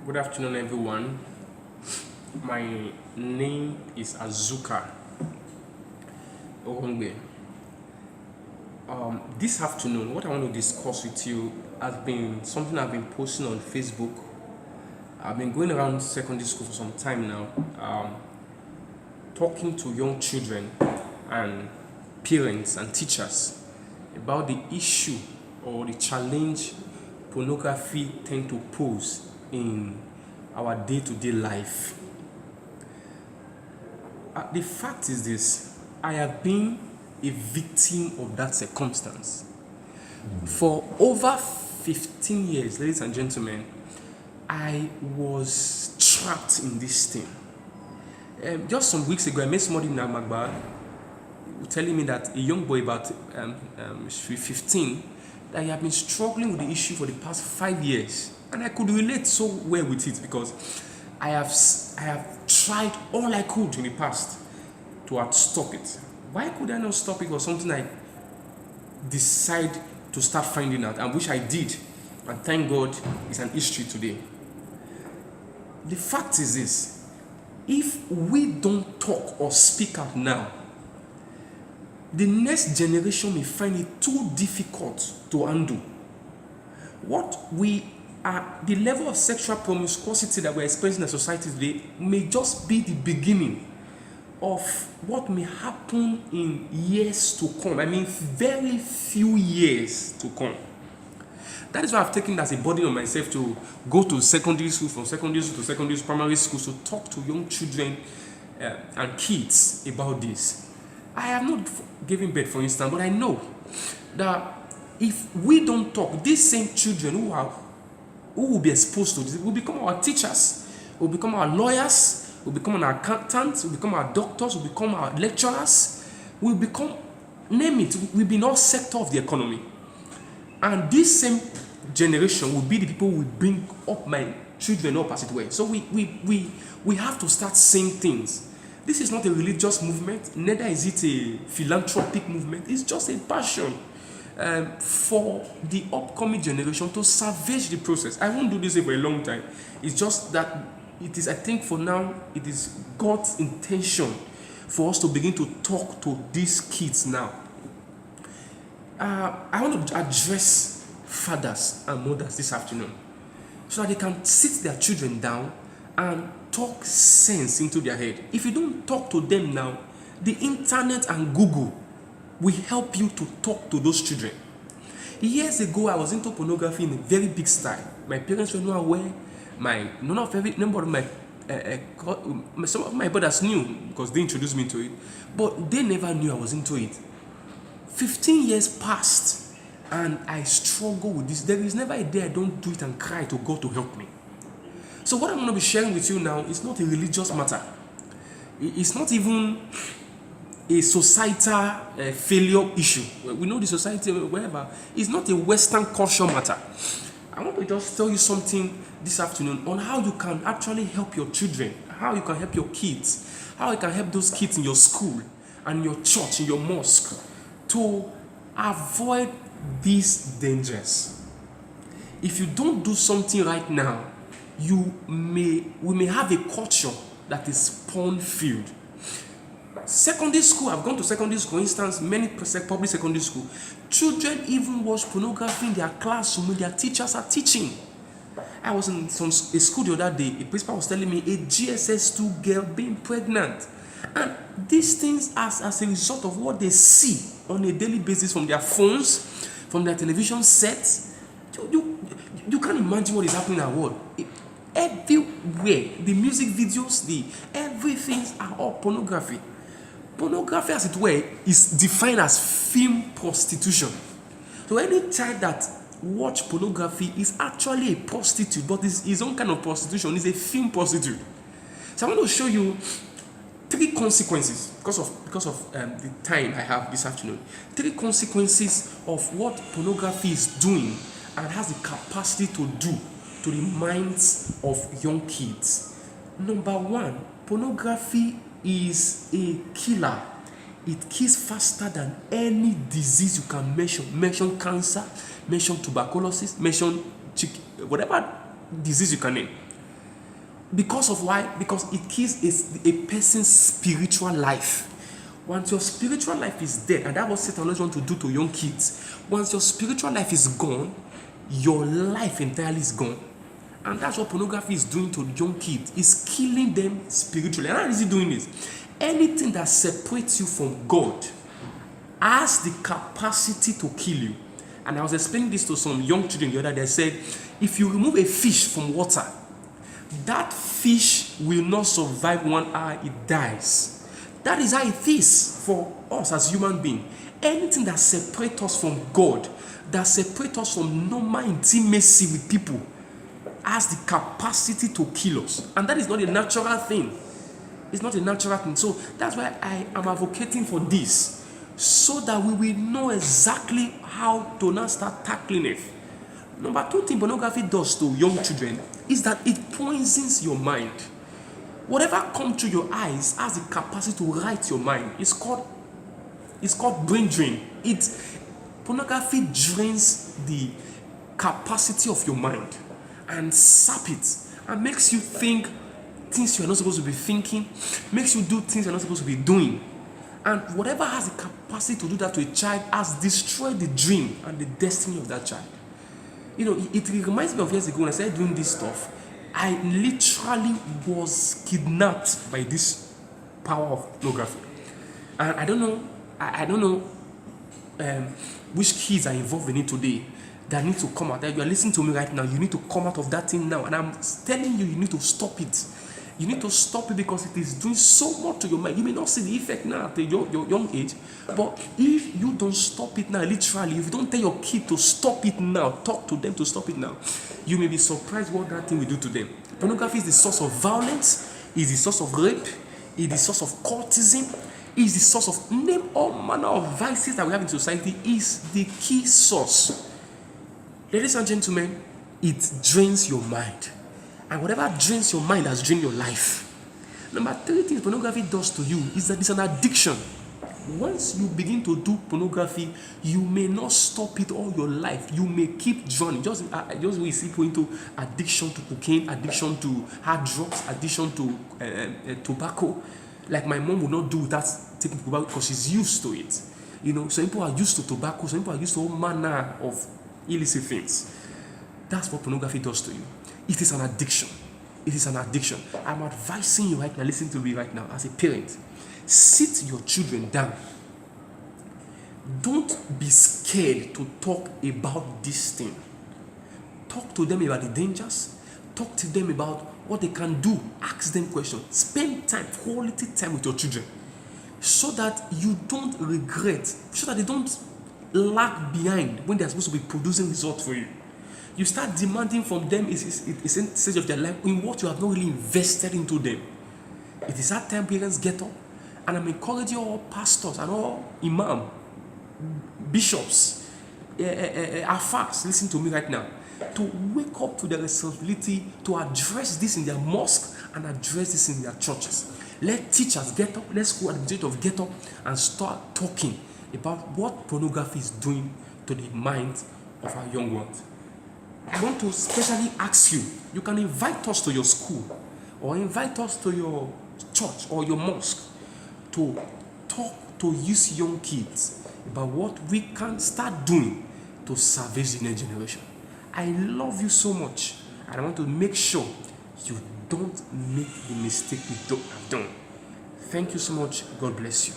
Good afternoon, everyone. My name is Azuka Orongbe. This afternoon, what I want to discuss with you has been something I've been posting on Facebook. I've been going around secondary school for some time now, talking to young children and parents and teachers about the issue or the challenge pornography tend to pose in our day-to-day life. The fact is this: I have been a victim of that circumstance. For over 15 years, ladies and gentlemen, I was trapped in this thing. Just some weeks ago, I met somebody in Magba telling me that a young boy about 15, that he had been struggling with the issue for the past 5 years. And I could relate so well with it because I have tried all I could in the past to stop it. Why could I not stop it? Was something I decided to start finding out, and which I did. And thank God it's an history today. The fact is this: if we don't talk or speak out now, the next generation may find it too difficult to handle. The level of sexual promiscuity that we're experiencing in society today may just be the beginning of what may happen in years to come. I mean, very few years to come. That is why I've taken it as a burden on myself to go to secondary school, from secondary school to secondary school, primary school, to talk to young children and kids about this. I have not given birth, for instance, but I know that if we don't talk, these same children who will be exposed to this will become our teachers, will become our lawyers, will become our accountants, will become our doctors, will become our lecturers, will become, name it, will be in all sector of the economy. And this same generation will be the people who will bring up my children up, as it were. So we have to start saying things. This is not a religious movement, neither is it a philanthropic movement. It's just a passion for the upcoming generation to salvage the process. I won't do this for a long time. It's just that it is, I think for now, it is God's intention for us to begin to talk to these kids now. I want to address fathers and mothers this afternoon so that they can sit their children down and talk sense into their head. If you don't talk to them now, the internet and Google will help you to talk to those children. Years ago, I was into pornography in a very big style. My parents were not aware. Some of my brothers knew because they introduced me to it, but they never knew I was into it. 15 years passed, and I struggle with this. There is never a day I don't do it and cry to God to help me. So what I'm going to be sharing with you now is not a religious matter. It's not even a societal failure issue. We know the society, wherever. It's not a Western culture matter. I want to just tell you something this afternoon on how you can actually help your children, how you can help your kids, how you can help those kids in your school and your church, in your mosque, to avoid these dangers. If you don't do something right now, we may have a culture that is porn-filled. Secondary school, I've gone to secondary school, for instance, many public secondary school, children even watch pornography in their classroom when their teachers are teaching. I was in a school the other day, a principal was telling me a GSS2 girl being pregnant. And these things as a result of what they see on a daily basis from their phones, from their television sets. You can't imagine what is happening in our world. Everywhere, the music videos, everything are all pornography. Pornography, as it were, is defined as film prostitution. So any child that watch pornography is actually a prostitute, but it's his own kind of prostitution. It's a film prostitute. So I want to show you 3 consequences because of the time I have this afternoon. 3 consequences of what pornography is doing and has the capacity to do to the minds of young kids. Number 1, pornography is a killer. It kills faster than any disease you can mention. Mention cancer, mention tuberculosis, mention whatever disease you can name. Because of why? Because it kills a person's spiritual life. Once your spiritual life is dead, and that's what Satan always wants to do to young kids. Once your spiritual life is gone, your life entirely is gone. And that's what pornography is doing to young kids. It's killing them spiritually. And how is it doing this? Anything that separates you from God has the capacity to kill you. And I was explaining this to some young children the other day. I said, if you remove a fish from water, that fish will not survive 1 hour, it dies. That is how it is for us as human beings. Anything that separates us from God, that separates us from normal intimacy with people, has the capacity to kill us. And that is not a natural thing. It's not a natural thing. So that's why I am advocating for this, so that we will know exactly how to now start tackling it. Number 2 thing pornography does to young children is that it poisons your mind. Whatever comes through your eyes has the capacity to write your mind. It's called brain drain. Pornography drains the capacity of your mind and sap it and makes you think things you're not supposed to be thinking, makes you do things you're not supposed to be doing. And whatever has the capacity to do that to a child has destroyed the dream and the destiny of that child. It reminds me of years ago when I started doing this stuff. I literally was kidnapped by this power of pornography. And I don't know which kids are involved in it today that need to come out. You are listening to me right now. You need to come out of that thing now. And I'm telling you, you need to stop it. You need to stop it because it is doing so much to your mind. You may not see the effect now at your young age, but if you don't stop it now, literally, if you don't tell your kid to stop it now, talk to them to stop it now, you may be surprised what that thing will do to them. Pornography is the source of violence, is the source of rape, is the source of cultism, is the source of name all manner of vices that we have in society, is the key source. Ladies and gentlemen, it drains your mind. And whatever drains your mind has drained your life. Number 3 things pornography does to you is that it's an addiction. Once you begin to do pornography, you may not stop it all your life. You may keep drowning. Just we see people into addiction to cocaine, addiction to hard drugs, addiction to tobacco. Like my mom would not do without taking tobacco because she's used to it. Some people are used to tobacco, some people are used to all manner of illicit things. That's what pornography does to you. It is an addiction. It is an addiction. I'm advising you right now, listen to me right now, as a parent. Sit your children down. Don't be scared to talk about this thing. Talk to them about the dangers. Talk to them about what they can do. Ask them questions. Spend time, quality time with your children, so that you don't regret, so that they don't lag behind when they're supposed to be producing results for you. You start demanding from them it's a stage of their life in what you have not really invested into them. It is that time parents get up, and I'm encouraging all pastors and all imam, bishops, afars, listen to me right now, to wake up to the responsibility to address this in their mosque and address this in their churches. Let teachers get up, let school administrators get up and start talking about what pornography is doing to the minds of our young ones. I want to specially ask you, you can invite us to your school or invite us to your church or your mosque to talk to these young kids about what we can start doing to salvage the next generation. I love you so much, and I want to make sure you don't make the mistake we have done. Thank you so much. God bless you.